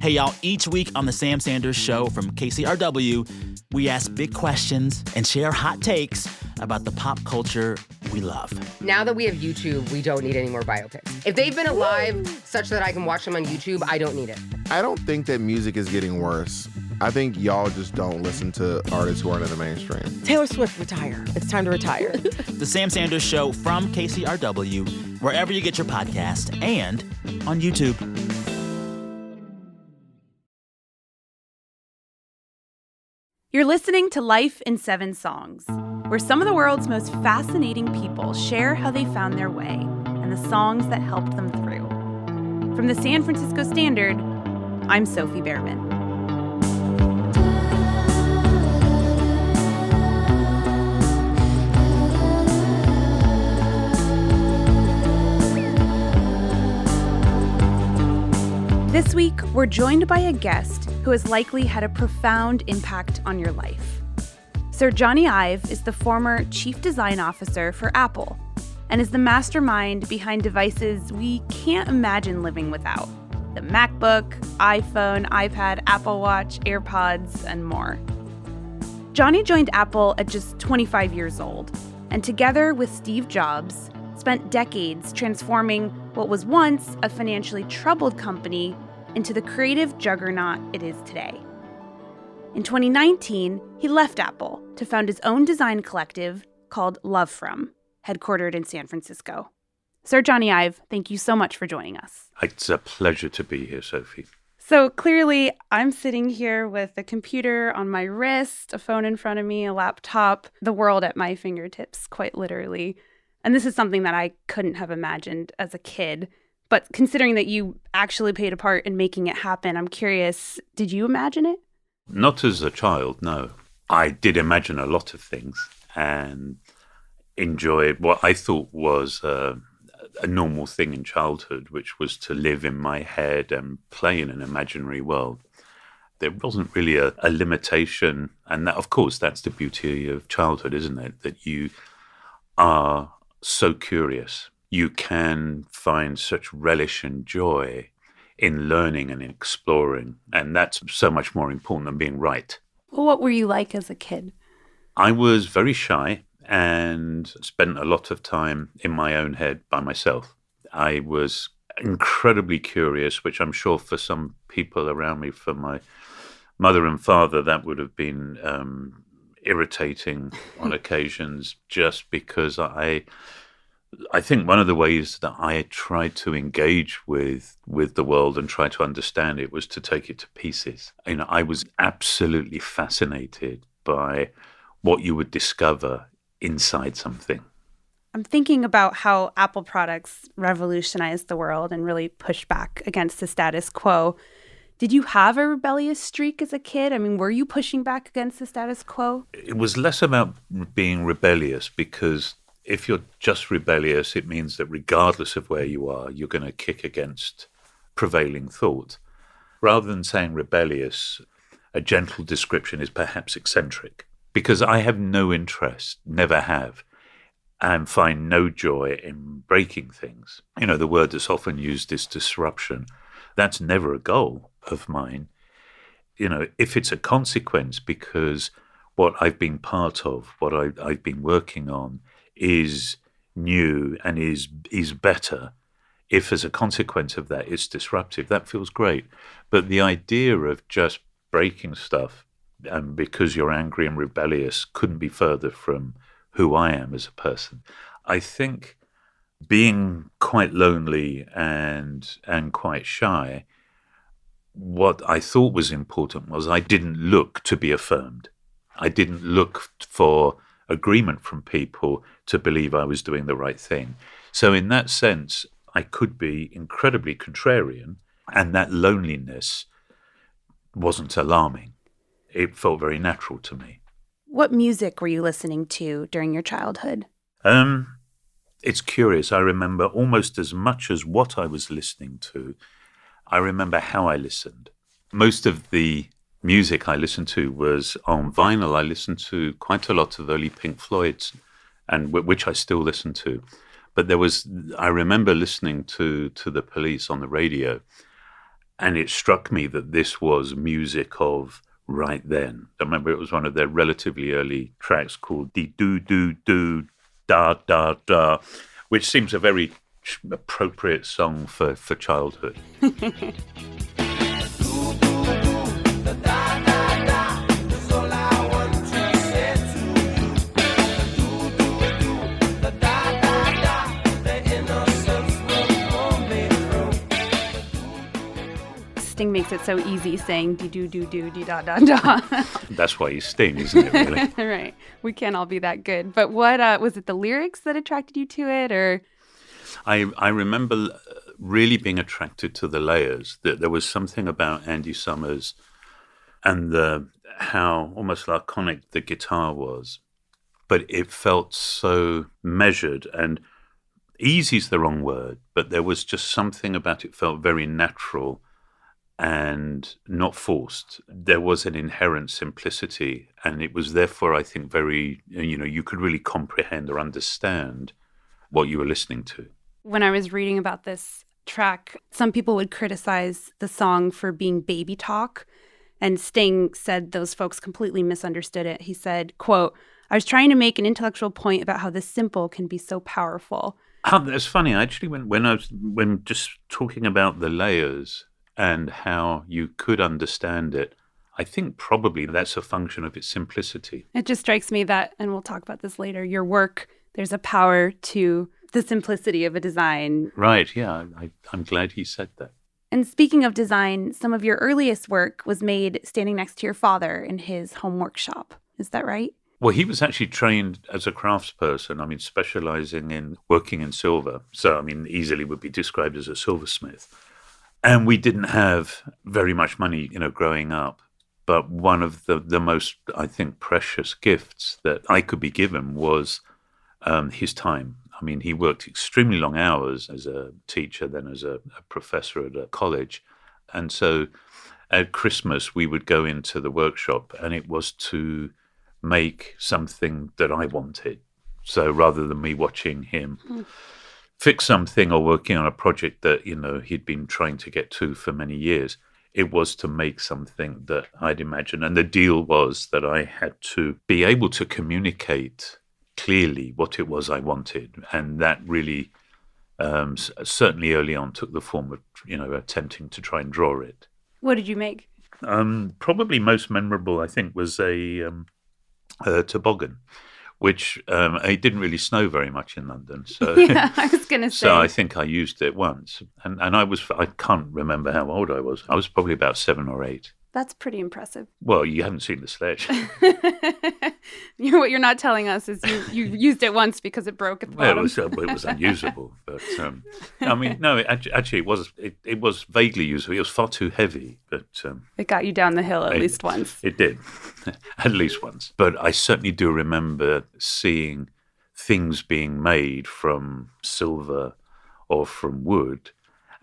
Hey, y'all, each week on The Sam Sanders Show from KCRW, we ask big questions and share hot takes about the pop culture we love. Now that we have YouTube, we don't need any more biopics. If they've been alive such that I can watch them on YouTube, I don't need it. I don't think that music is getting worse. I think y'all just don't listen to artists who aren't in the mainstream. Taylor Swift, retire. It's time to retire. The Sam Sanders Show from KCRW, wherever you get your podcast, and on YouTube. You're listening to Life in 7 Songs, where some of the world's most fascinating people share how they found their way and the songs that helped them through. From the San Francisco Standard, I'm Sophie Behrman. This week, we're joined by a guest who has likely had a profound impact on your life. Sir Jony Ive is the former Chief Design Officer for Apple and is the mastermind behind devices we can't imagine living without: the Macbook, iPhone, iPad, Apple Watch, AirPods, and more. Jony joined Apple at just 25 years old, and together with Steve Jobs, spent decades transforming what was once a financially troubled company into the creative juggernaut it is today. In 2019, he left Apple to found his own design collective called Love From, headquartered in San Francisco. Sir Jony Ive, thank you so much for joining us. It's a pleasure to be here, Sophie. So clearly, I'm sitting here with a computer on my wrist, a phone in front of me, a laptop, the world at my fingertips, quite literally. And this is something that I couldn't have imagined as a kid. But considering that you actually played a part in making it happen, I'm curious, did you imagine it? Not as a child, no. I did imagine a lot of things and enjoyed what I thought was a normal thing in childhood, which was to live in my head and play in an imaginary world. There wasn't really a limitation. And that, of course, that's the beauty of childhood, isn't it? That you are so curious. You can find such relish and joy in learning and exploring. And that's so much more important than being right. Well, what were you like as a kid? I was very shy and spent a lot of time in my own head by myself. I was incredibly curious, which I'm sure for some people around me, for my mother and father, that would have been irritating on occasions, just because I think one of the ways that I tried to engage with the world and try to understand it was to take it to pieces. You know, I was absolutely fascinated by what you would discover inside something. I'm thinking about how Apple products revolutionized the world and really pushed back against the status quo. Did you have a rebellious streak as a kid? I mean, were you pushing back against the status quo? It was less about being rebellious, because if you're just rebellious, it means that regardless of where you are, you're going to kick against prevailing thought. Rather than saying rebellious, a gentle description is perhaps eccentric, because I have no interest, never have, and find no joy in breaking things. You know, the word that's often used is disruption. That's never a goal of mine. You know, if it's a consequence because what I've been part of, what I've been working on, is new and is better, if as a consequence of that it's disruptive, that feels great. But the idea of just breaking stuff because you're angry and rebellious couldn't be further from who I am as a person. I think being quite lonely and quite shy, what I thought was important was I didn't look to be affirmed. I didn't look for agreement from people to believe I was doing the right thing. So in that sense, I could be incredibly contrarian, and that loneliness wasn't alarming. It felt very natural to me. What music were you listening to during your childhood? It's curious. I remember almost as much as what I was listening to. I remember how I listened. Most of the music I listened to was on vinyl. I listened to quite a lot of early Pink Floyd's, and which I still listen to. But I remember listening to the Police on the radio, And it struck me that this was music of right then. I remember it was one of their relatively early tracks called Dee Doo Doo Doo Da Da Da, which seems a very appropriate song for childhood. Sting makes it so easy saying dee doo doo doo dee da da da. That's why he's Sting, isn't it, really? Right. We can't all be that good. But what was it the lyrics that attracted you to it, or? I remember really being attracted to the layers. That there was something about Andy Summers and how almost laconic the guitar was, but it felt so measured, and easy's the wrong word, but there was just something about it felt very natural and not forced. There was an inherent simplicity, and it was therefore, I think, very, you could really comprehend or understand what you were listening to. When I was reading about this track, some people would criticize the song for being baby talk, and Sting said those folks completely misunderstood it. He said, quote, "I was trying to make an intellectual point about how the simple can be so powerful." That's funny. Actually, when just talking about the layers and how you could understand it, I think probably that's a function of its simplicity. It just strikes me that, and we'll talk about this later, your work, there's a power to the simplicity of a design. Right, yeah. I'm glad he said that. And speaking of design, some of your earliest work was made standing next to your father in his home workshop. Is that right? Well, he was actually trained as a craftsperson, specializing in working in silver. So, easily would be described as a silversmith. And we didn't have very much money, growing up. But one of the most, I think, precious gifts that I could be given was his time. He worked extremely long hours as a teacher, then as a professor at a college. And so at Christmas, we would go into the workshop, and it was to make something that I wanted. So rather than me watching him fix something or working on a project that, he'd been trying to get to for many years, it was to make something that I'd imagined. And the deal was that I had to be able to communicate clearly what it was I wanted. And that really, certainly early on, took the form of, attempting to try and draw it. What did you make? Probably most memorable, I think, was a toboggan, which it didn't really snow very much in London. So yeah, I was going to say. So I think I used it once. And I can't remember how old I was. I was probably about 7 or 8. That's pretty impressive. Well, you haven't seen the sledge. What you're not telling us is you used it once because it broke at the bottom. It was unusable. But no, actually, it was vaguely usable. It was far too heavy. But it got you down the hill at least once. It did, at least once. But I certainly do remember seeing things being made from silver or from wood,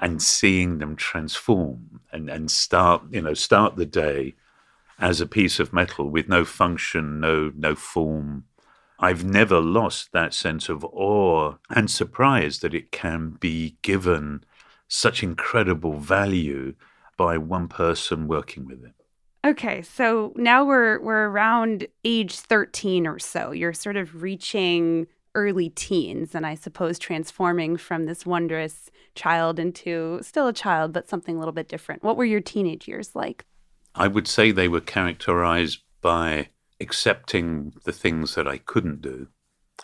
and seeing them transform and start the day as a piece of metal with no function, no form. I've never lost that sense of awe and surprise that it can be given such incredible value by one person working with it. Okay, so now we're around age 13 or so. You're sort of reaching early teens, and I suppose transforming from this wondrous child into still a child, but something a little bit different. What were your teenage years like? I would say they were characterized by accepting the things that I couldn't do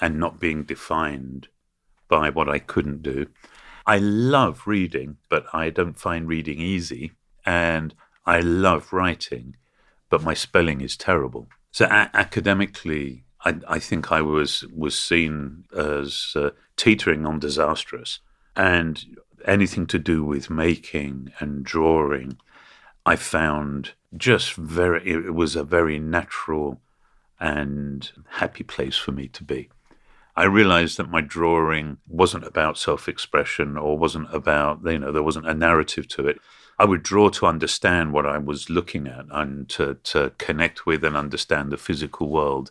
and not being defined by what I couldn't do. I love reading, but I don't find reading easy. And I love writing, but my spelling is terrible. So academically, I think I was seen as teetering on disastrous. And anything to do with making and drawing, I found it was a very natural and happy place for me to be. I realized that my drawing wasn't about self-expression or wasn't about, there wasn't a narrative to it. I would draw to understand what I was looking at and to connect with and understand the physical world.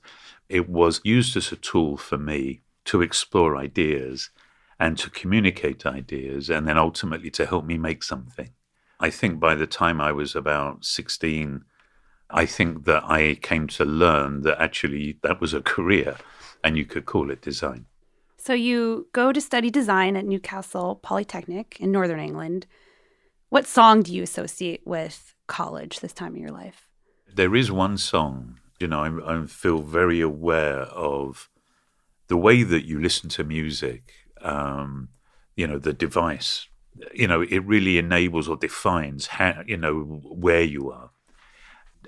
It was used as a tool for me to explore ideas and to communicate ideas, and then ultimately to help me make something. I think by the time I was about 16, I think that I came to learn that actually that was a career and you could call it design. So you go to study design at Newcastle Polytechnic in Northern England. What song do you associate with college this time of your life? There is one song, I feel very aware of the way that you listen to music, the device, it really enables or defines how, where you are.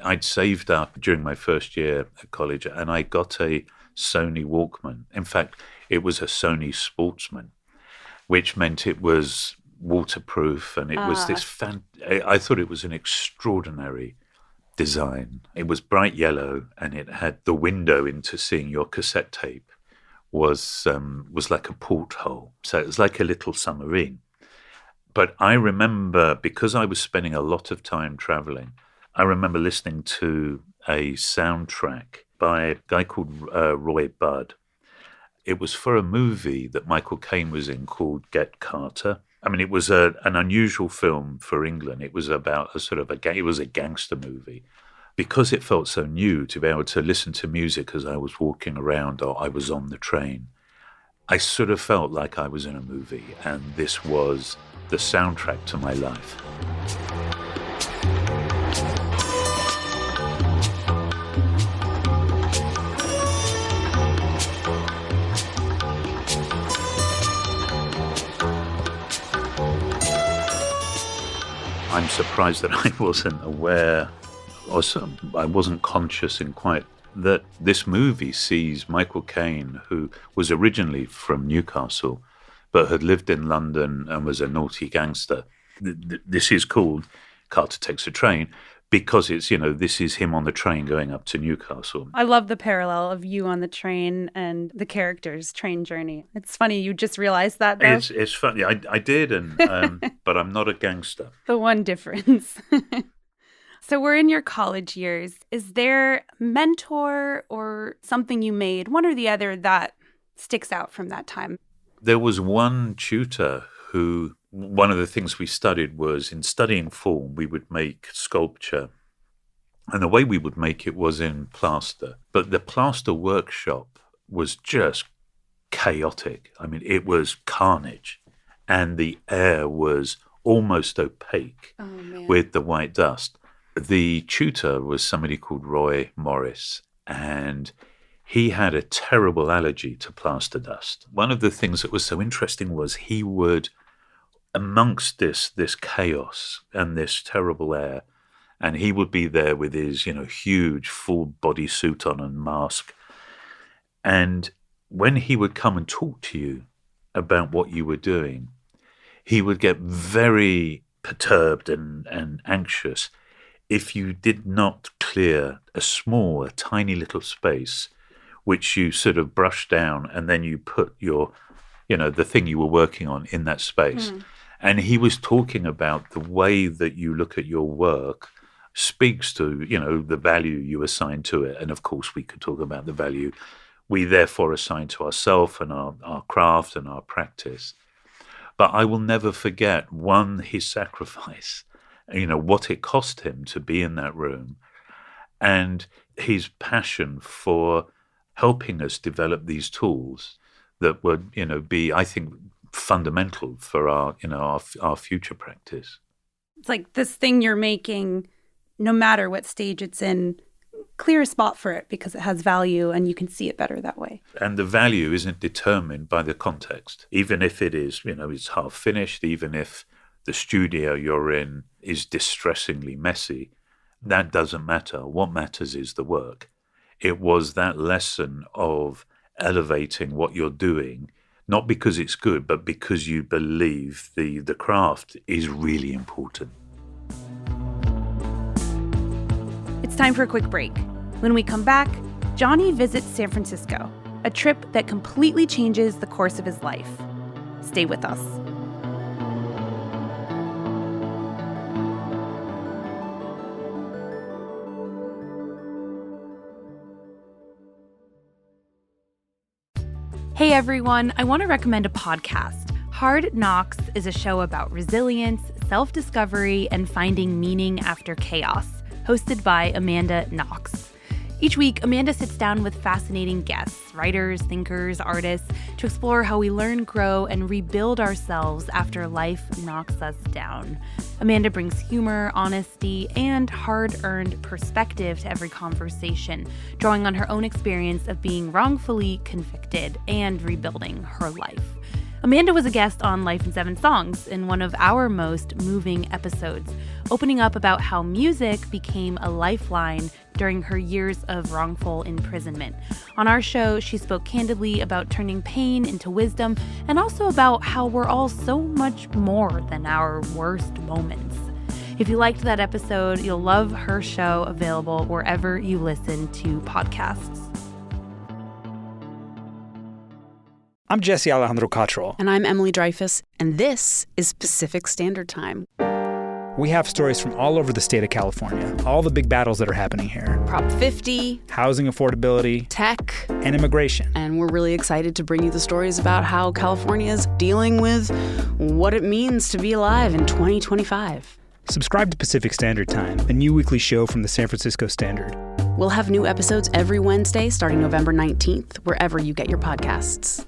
I'd saved up during my first year at college and I got a Sony Walkman. In fact, it was a Sony Sportsman, which meant it was waterproof and it was this I thought it was an extraordinary design. It was bright yellow and it had the window into seeing your cassette tape was like a porthole. So it was like a little submarine. But I remember, because I was spending a lot of time traveling, I remember listening to a soundtrack by a guy called Roy Budd. It was for a movie that Michael Caine was in called Get Carter. I mean, it was an unusual film for England. It was about it was a gangster movie. Because it felt so new to be able to listen to music as I was walking around or I was on the train, I sort of felt like I was in a movie, and this was the soundtrack to my life. I'm surprised that I wasn't aware, I wasn't conscious in quite that this movie sees Michael Caine, who was originally from Newcastle, but had lived in London and was a naughty gangster. This is called Carter Takes a Train because it's, this is him on the train going up to Newcastle. I love the parallel of you on the train and the character's train journey. It's funny, you just realized that, though. It's funny. I did, but I'm not a gangster. The one difference. So we're in your college years. Is there a mentor or something you made, one or the other, that sticks out from that time? There was one tutor who, one of the things we studied was, in studying form, we would make sculpture. And the way we would make it was in plaster. But the plaster workshop was just chaotic. I mean, it was carnage. And the air was almost opaque with the white dust. The tutor was somebody called Roy Morris, and he had a terrible allergy to plaster dust. One of the things that was so interesting was he would, amongst this chaos and this terrible air, and he would be there with his, huge full body suit on and mask. And when he would come and talk to you about what you were doing, he would get very perturbed and anxious if you did not clear a tiny little space, which you sort of brush down and then you put your, the thing you were working on in that space. And he was talking about the way that you look at your work speaks to, the value you assign to it. And of course, we could talk about the value we therefore assign to ourselves and our craft and our practice. But I will never forget, his sacrifice, what it cost him to be in that room, and his passion for helping us develop these tools that would, be, I think, fundamental for our future practice. It's like this thing you're making, no matter what stage it's in, clear a spot for it because it has value and you can see it better that way. And the value isn't determined by the context. Even if it is, it's half finished, even if the studio you're in is distressingly messy, that doesn't matter. What matters is the work. It was that lesson of elevating what you're doing, not because it's good, but because you believe the craft is really important. It's time for a quick break. When we come back, Jony visits San Francisco, a trip that completely changes the course of his life. Stay with us. Hey everyone, I want to recommend a podcast. Hard Knocks is a show about resilience, self-discovery and finding meaning after chaos, hosted by Amanda Knox. Each week, Amanda sits down with fascinating guests, writers, thinkers, artists, to explore how we learn, grow, and rebuild ourselves after life knocks us down. Amanda brings humor, honesty, and hard-earned perspective to every conversation, drawing on her own experience of being wrongfully convicted and rebuilding her life. Amanda was a guest on Life in 7 Songs in one of our most moving episodes, opening up about how music became a lifeline during her years of wrongful imprisonment. On our show, she spoke candidly about turning pain into wisdom and also about how we're all so much more than our worst moments. If you liked that episode, you'll love her show, available wherever you listen to podcasts. I'm Jesse Alejandro Cottrell. And I'm Emily Dreyfus, and this is Pacific Standard Time. We have stories from all over the state of California, all the big battles that are happening here. Prop 50, housing affordability, tech, and immigration. And we're really excited to bring you the stories about how California is dealing with what it means to be alive in 2025. Subscribe to Pacific Standard Time, a new weekly show from the San Francisco Standard. We'll have new episodes every Wednesday starting November 19th, wherever you get your podcasts.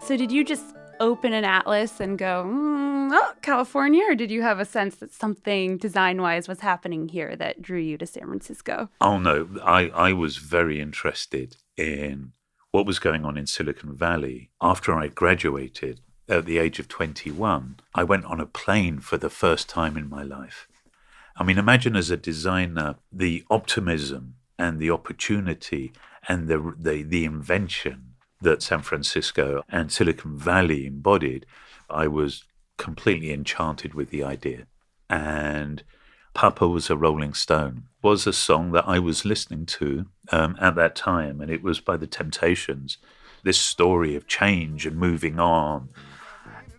So did you just open an atlas and go, oh, California? Or did you have a sense that something design-wise was happening here that drew you to San Francisco? Oh, no. I was very interested in what was going on in Silicon Valley. After I graduated at the age of 21, I went on a plane for the first time in my life. I mean, imagine as a designer, the optimism and the opportunity and the invention that San Francisco and Silicon Valley embodied. I was completely enchanted with the idea. And Papa Was a Rolling Stone was a song that I was listening to at that time, and it was by The Temptations, this story of change and moving on.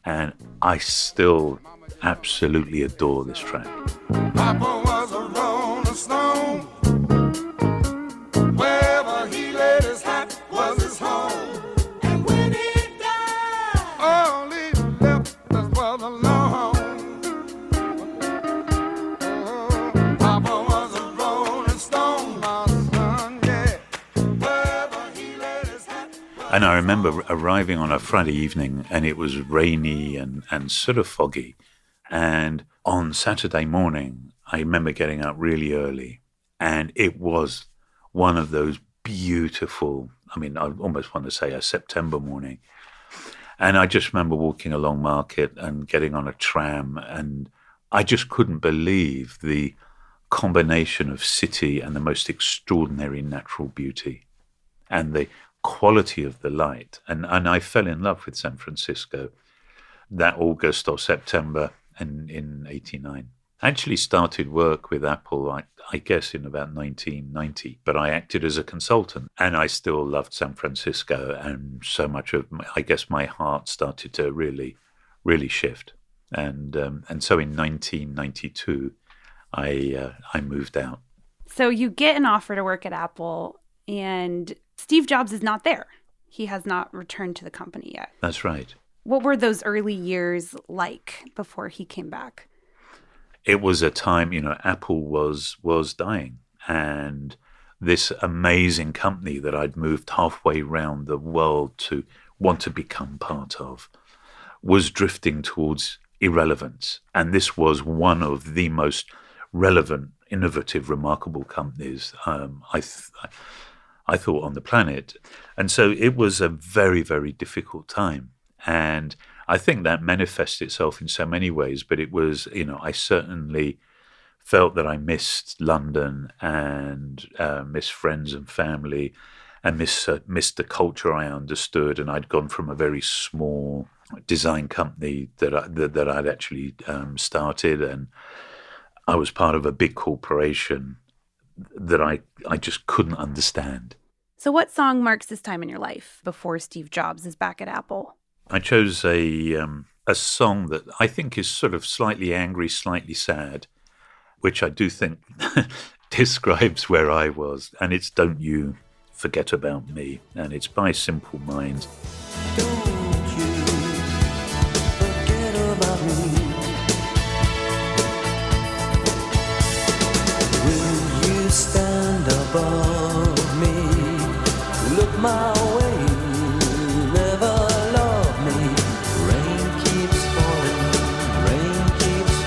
And I still absolutely adore this track. Papa was a rolling stone. Wherever he laid his hat was his home. And when he died, all he left us was alone. Papa was a rolling stone, my son, yeah. Wherever he laid his hat. And I remember arriving on a Friday evening, and it was rainy and sort of foggy. And on Saturday morning, I remember getting up really early, and it was one of those beautiful, I mean, I almost want to say a September morning. And I just remember walking along Market and getting on a tram, and I just couldn't believe the combination of city and the most extraordinary natural beauty and the quality of the light. And I fell in love with San Francisco that August or September in 89. I actually started work with Apple, I guess, in about 1990, but I acted as a consultant, and I still loved San Francisco, and so much of, my heart started to really, really shift. And so in 1992, I moved out. So you get an offer to work at Apple, and Steve Jobs is not there. He has not returned to the company yet. That's right. What were those early years like before he came back? It was a time, Apple was dying, and this amazing company that I'd moved halfway around the world to want to become part of was drifting towards irrelevance. And this was one of the most relevant, innovative, remarkable companies I thought on the planet. And so it was a very, very difficult time. And I think that manifested itself in so many ways, but it was, I certainly felt that I missed London and missed friends and family and missed the culture I understood. And I'd gone from a very small design company that I'd actually started, and I was part of a big corporation that I just couldn't understand. So what song marks this time in your life before Steve Jobs is back at Apple? I chose a song that I think is sort of slightly angry, slightly sad, which I do think describes where I was, and it's Don't You Forget About Me, and it's by Simple Minds. Don't you forget about me. Will you stand above me? Look my way, never love me. Rain keeps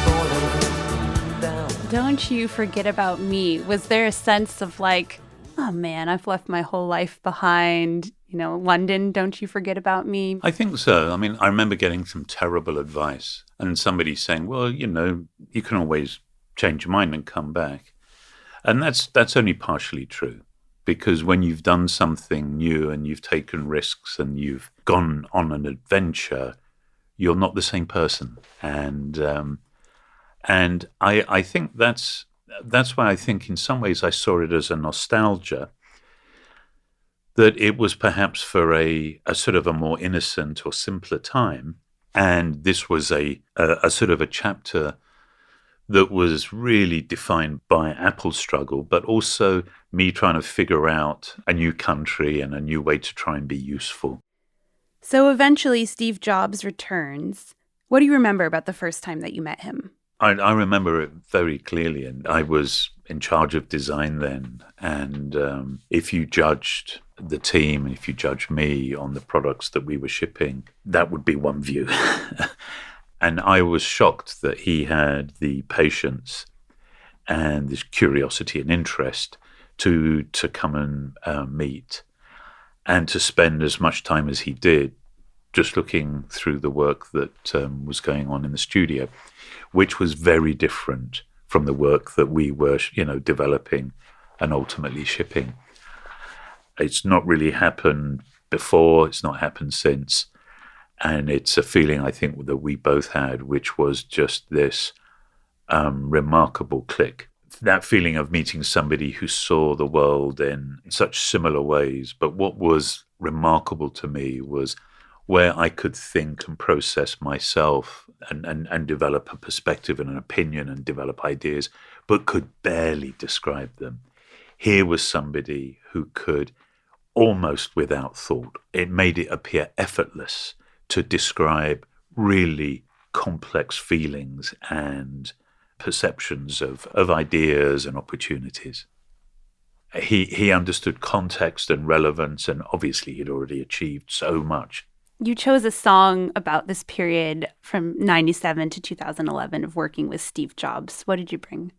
falling down. Don't You Forget About Me. Was there a sense of like, oh man, I've left my whole life behind, London, don't you forget about me? I think so. I mean, I remember getting some terrible advice and somebody saying, well, you can always change your mind and come back. And that's only partially true, because when you've done something new and you've taken risks and you've gone on an adventure, you're not the same person. And I think that's why I think in some ways I saw it as a nostalgia, that it was perhaps for a sort of a more innocent or simpler time. And this was a sort of a chapter that was really defined by Apple's struggle, but also me trying to figure out a new country and a new way to try and be useful. So eventually Steve Jobs returns. What do you remember about the first time that you met him? I remember it very clearly, and I was in charge of design then. And if you judged the team, and if you judged me on the products that we were shipping, that would be one view. And I was shocked that he had the patience and this curiosity and interest to come and meet, and to spend as much time as he did just looking through the work that was going on in the studio, which was very different from the work that we were, developing and ultimately shipping. It's not really happened before, it's not happened since. And it's a feeling, I think, that we both had, which was just this remarkable click. That feeling of meeting somebody who saw the world in such similar ways. But what was remarkable to me was where I could think and process myself and develop a perspective and an opinion and develop ideas, but could barely describe them. Here was somebody who could, almost without thought, it made it appear effortless to describe really complex feelings and perceptions of ideas and opportunities. He understood context and relevance, and obviously he'd already achieved so much. You chose a song about this period from 97 to 2011 of working with Steve Jobs. What did you bring?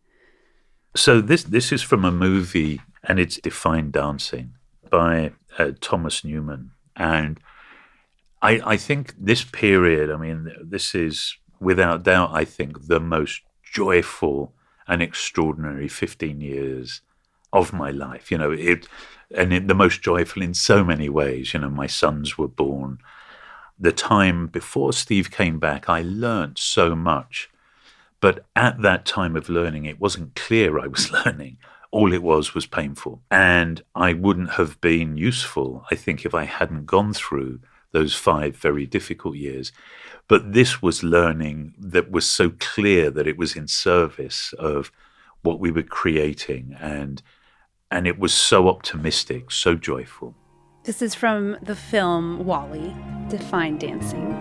So this is from a movie, and it's Define Dancing by Thomas Newman. And I think this period, this is without doubt, I think, the most joyful and extraordinary 15 years of my life. The most joyful in so many ways. My sons were born. The time before Steve came back, I learned so much. But at that time of learning, it wasn't clear I was learning. All it was painful. And I wouldn't have been useful, I think, if I hadn't gone through those 5 very difficult years. But this was learning that was so clear that it was in service of what we were creating. And it was so optimistic, so joyful. This is from the film WALL-E, Define Dancing.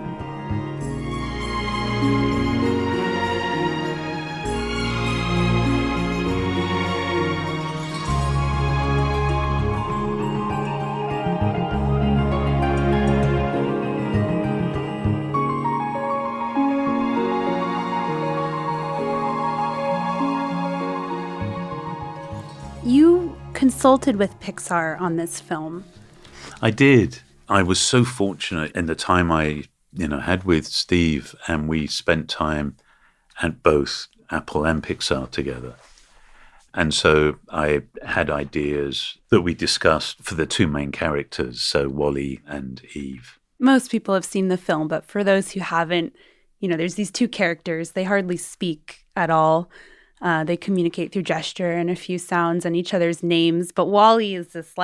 You consulted with Pixar on this film. I did. I was so fortunate in the time I, had with Steve, and we spent time at both Apple and Pixar together. And so I had ideas that we discussed for the 2 main characters, so Wally and Eve. Most people have seen the film, but for those who haven't, there's these 2 characters. They hardly speak at all. They communicate through gesture and a few sounds and each other's names. But Wally is this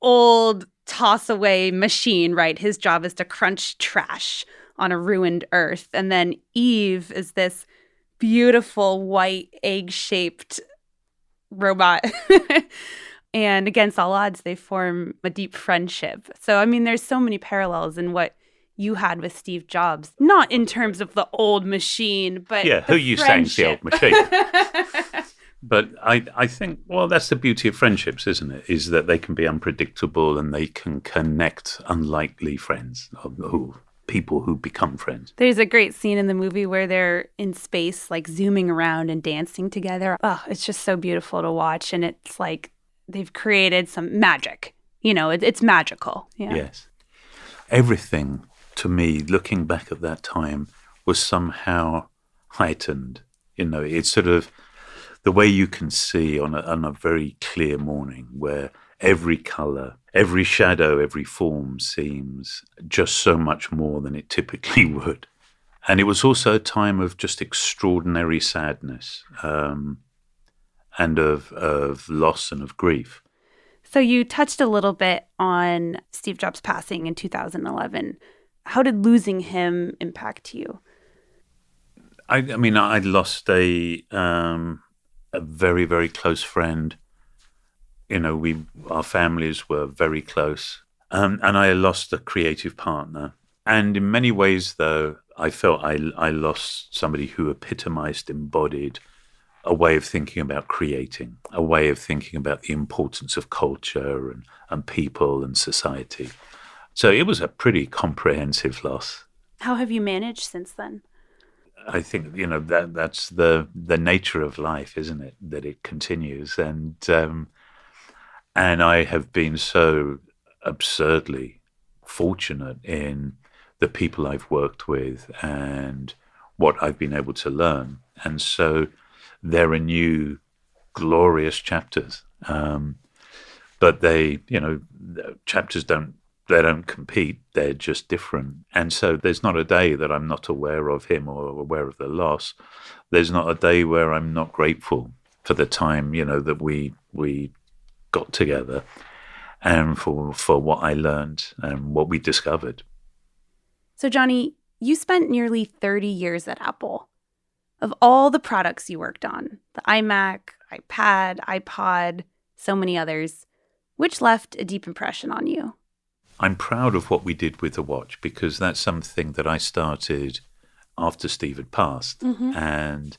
old toss-away machine, right? His job is to crunch trash on a ruined earth. And then Eve is this beautiful white egg-shaped robot And against all odds, they form a deep friendship. So, I mean, there's so many parallels in what you had with Steve Jobs, not in terms of the old machine, but who you saying's the old machine. But I think, well, that's the beauty of friendships, isn't it? Is that they can be unpredictable and they can connect unlikely friends, people who become friends. There's a great scene in the movie where they're in space, like zooming around and dancing together. Oh, it's just so beautiful to watch. And it's like they've created some magic. You know, it's magical. Yeah. Yes. Everything, to me, looking back at that time, was somehow heightened. You know, it's sort of the way you can see on a very clear morning where every color, every shadow, every form seems just so much more than it typically would. And it was also a time of just extraordinary sadness and of loss and of grief. So you touched a little bit on Steve Jobs passing in 2011. How did losing him impact you? I mean, I lost a very, very close friend. You know, our families were very close. And I lost a creative partner. And in many ways, though, I felt I lost somebody who embodied a way of thinking about creating, a way of thinking about the importance of culture and people and society. So it was a pretty comprehensive loss. How have you managed since then? I think, you know, that's the nature of life, isn't it? That it continues. And I have been so absurdly fortunate in the people I've worked with and what I've been able to learn. And so there are new glorious chapters. But chapters don't compete, they're just different. And so there's not a day that I'm not aware of him or aware of the loss. There's not a day where I'm not grateful for the time, you know, that we got together and for what I learned and what we discovered. So, Jony, you spent nearly 30 years at Apple. Of all the products you worked on, the iMac, iPad, iPod, so many others, which left a deep impression on you? I'm proud of what we did with the watch because that's something that I started after Steve had passed. Mm-hmm. And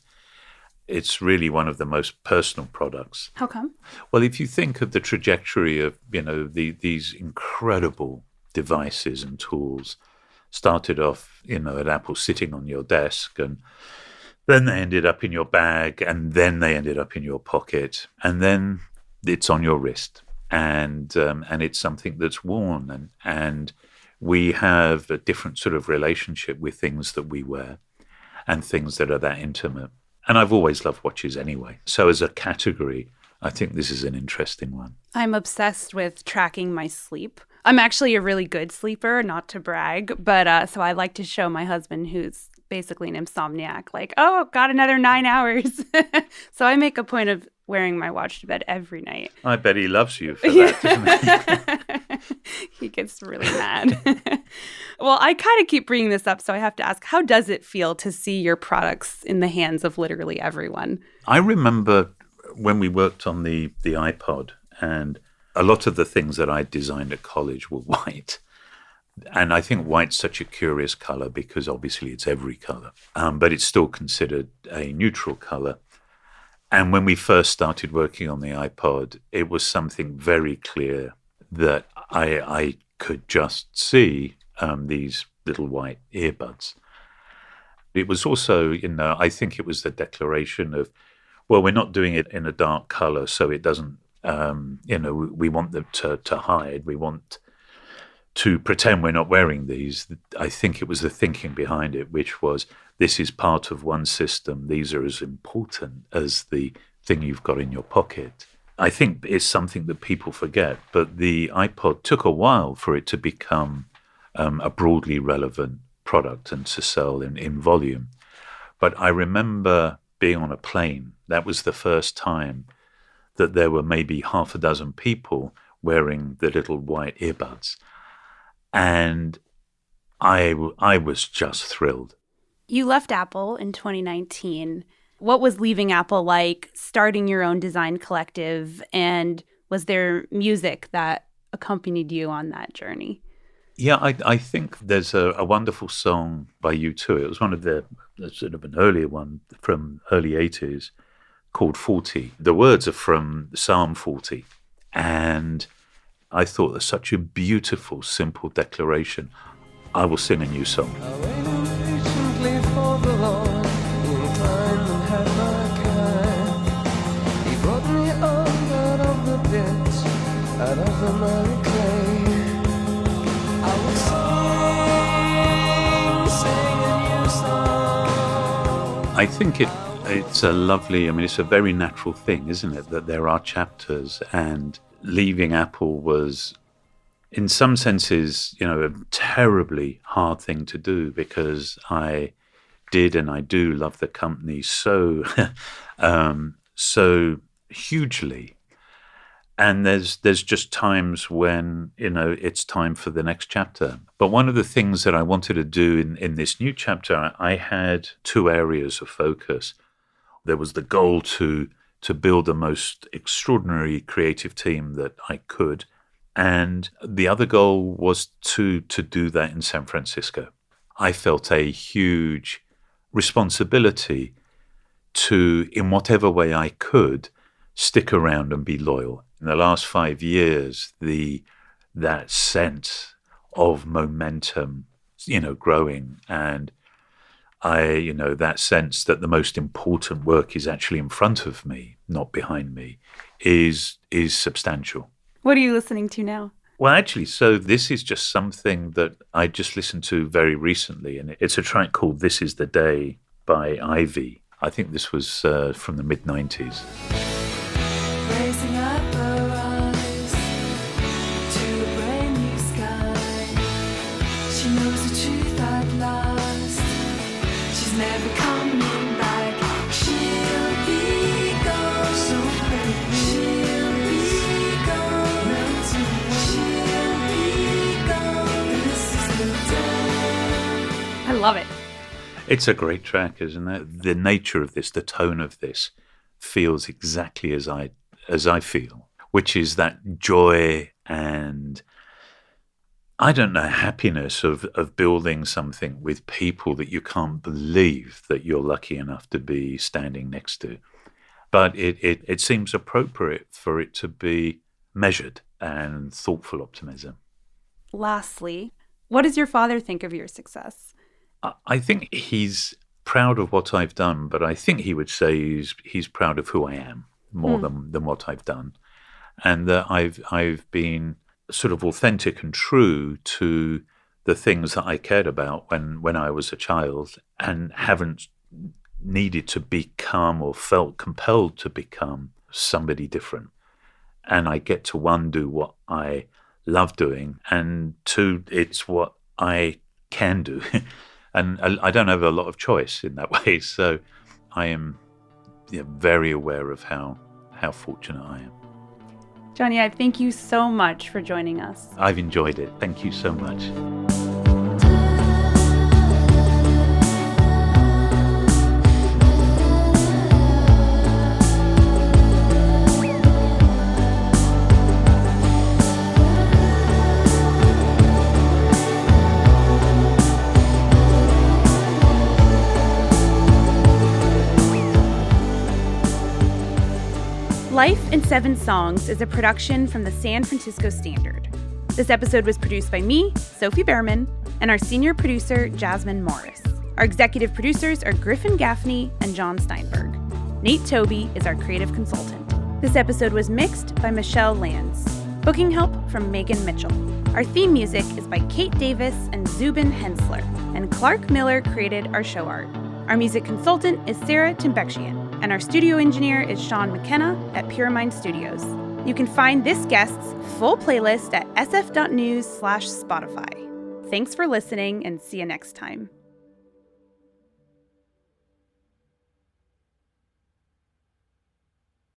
it's really one of the most personal products. How come? Well, if you think of the trajectory of, you know, these incredible devices and tools started off, you know, at Apple sitting on your desk, and then they ended up in your bag, and then they ended up in your pocket, and then it's on your wrist. And it's something that's worn, and we have a different sort of relationship with things that we wear and things that are that intimate. And I've always loved watches anyway. So as a category, I think this is an interesting one. I'm obsessed with tracking my sleep. I'm actually a really good sleeper, not to brag, but so I like to show my husband, who's basically an insomniac, like, oh, got another 9 hours. So I make a point of wearing my watch to bed every night. I bet he loves you for that, doesn't he? He gets really mad. Well, I kind of keep bringing this up, so I have to ask, how does it feel to see your products in the hands of literally everyone? I remember when we worked on the iPod, and a lot of the things that I designed at college were white. And I think white's such a curious color because obviously it's every color, but it's still considered a neutral color. And when we first started working on the iPod, it was something very clear that I could just see these little white earbuds. It was also, you know, I think it was the declaration of, well, we're not doing it in a dark color, so it doesn't, you know, we want them to hide. We want to pretend we're not wearing these. I think it was the thinking behind it, which was, this is part of one system. These are as important as the thing you've got in your pocket. I think it's something that people forget, but the iPod took a while for it to become a broadly relevant product and to sell in volume. But I remember being on a plane. That was the first time that there were maybe half a dozen people wearing the little white earbuds. And I was just thrilled. You left Apple in 2019. What was leaving Apple like, starting your own design collective, and Was there music that accompanied you on that journey? Yeah, I think there's a wonderful song by U2. It was one of the sort of an earlier one from early 80s called 40. The words are from Psalm 40. And I thought that's such a beautiful, simple declaration. I will sing a new song. I waited patiently for the Lord, who inclined and had my kind. He brought me up out of the pit, out of the miry clay. I will sing a new song. I think it's a lovely, it's a very natural thing, isn't it, that there are chapters, and leaving Apple was, in some senses, a terribly hard thing to do, because I did and I do love the company so so hugely. And there's just times when, it's time for the next chapter. But one of the things that I wanted to do in this new chapter, I had two areas of focus. There was the goal to build the most extraordinary creative team that I could. And the other goal was to do that in San Francisco. I felt a huge responsibility to, in whatever way I could, stick around and be loyal. In the last 5 years, that sense of momentum, growing, and that sense that the most important work is actually in front of me, not behind me, is substantial. What are you listening to now? Well, actually, so this is just something that I just listened to very recently, and it's a track called This Is the Day by Ivy. I think this was from the mid-90s. Raising up her eyes to a brand new sky. She knows the truth at last. She's never coming back. She'll be gone. So baby, she'll be gone. She'll be gone. This is the day. I love it. It's a great track, isn't it? The nature of this, the tone of this, feels exactly as I feel, which is that joy and, I don't know, happiness of building something with people that you can't believe that you're lucky enough to be standing next to. But it seems appropriate for it to be measured and thoughtful optimism. Lastly, what does your father think of your success? I think he's proud of what I've done, but I think he would say he's proud of who I am more than what I've done. And that I've been sort of authentic and true to the things that I cared about when I was a child, and haven't needed to become or felt compelled to become somebody different. And I get to, one, do what I love doing, and two, it's what I can do. And I don't have a lot of choice in that way. So I am very aware of how fortunate I am. Jony Ive, thank you so much for joining us. I've enjoyed it. Thank you so much. Life in 7 Songs is a production from the San Francisco Standard. This episode was produced by me, Sophie Behrman, and our senior producer, Jasmine Morris. Our executive producers are Griffin Gaffney and John Steinberg. Nate Toby is our creative consultant. This episode was mixed by Michelle Lanz. Booking help from Megan Mitchell. Our theme music is by Kate Davis and Zubin Hensler, and Clark Miller created our show art. Our music consultant is Sarah Timbekshian, and our studio engineer is Sean McKenna at Puremind Studios. You can find this guest's full playlist at sf.news/Spotify. Thanks for listening, and see you next time.